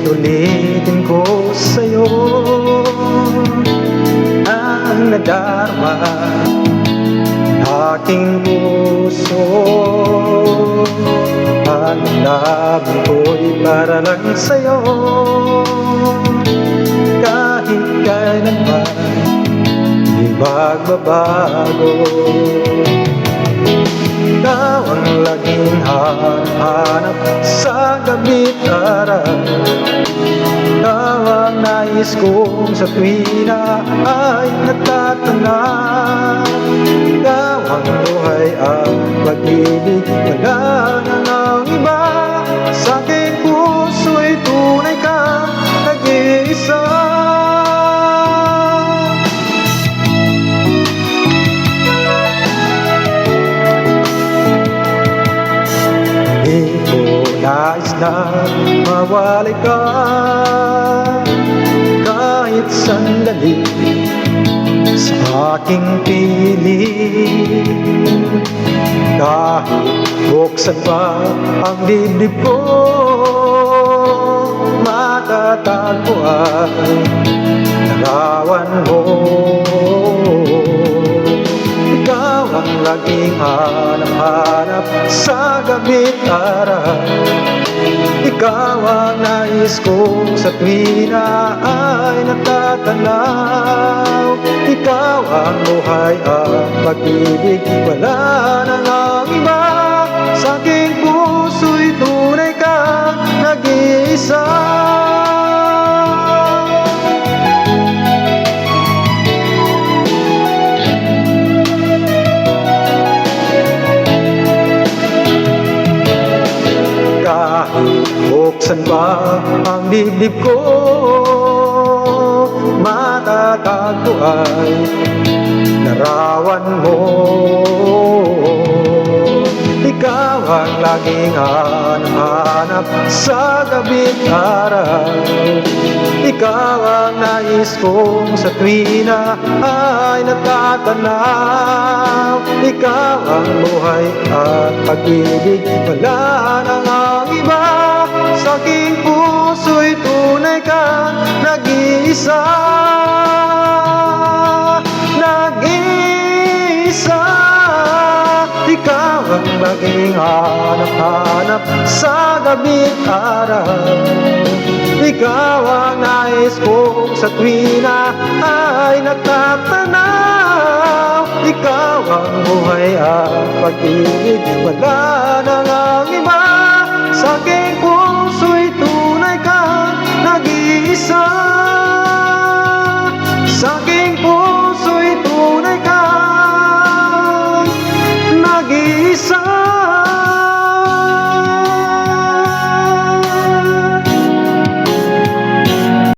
Ulitin ko sa'yo ang nadarama ng aking puso. Ang laban ko'y para lang sa'yo, kahit kailanman di magbabago. Ikaw ang laging hanap sa gabi't araw. Ikaw ang nais kong sa tuwina ay natatanaw. Ikaw ang buhay at pag-ibig, wala nang iba. Sa aking puso'y tunay kang nag-iisa. Hindi ko nais na mawalay ka kahit sandali sa aking piling. Kahit buksan pa ang dibdib ko, matatagpuan larawan mo. Ikaw ang laging hanap-hanap sa gabi't araw. Ikaw ang nais kong sa tuwina ay natatanaw. Ikaw ang buhay at pag-ibig, wala nang iba. Sa aking puso'y tunay kang nag-iisa. Buksan ba ang dibdib ko, matatagpuan larawan mo. Ikaw ang laging hanap sa gabi't araw. Ikaw ang nais kong sa tuwina ay natatanaw. Ikaw ang buhay at pag-ibig, wala nang iba. Sa aking puso'y tunay kang nag-iisa. Nag-iisa. Ikaw ang laging hanap-hanap sa gabi't araw. Ikaw ang nais kong sa tuwina ay natatanaw. Ikaw ang buhay at pag-ibig, wala nang iba. Sa aking puso'y tunay kang nag-iisa. Sa aking puso'y tunay kang nag-iisa.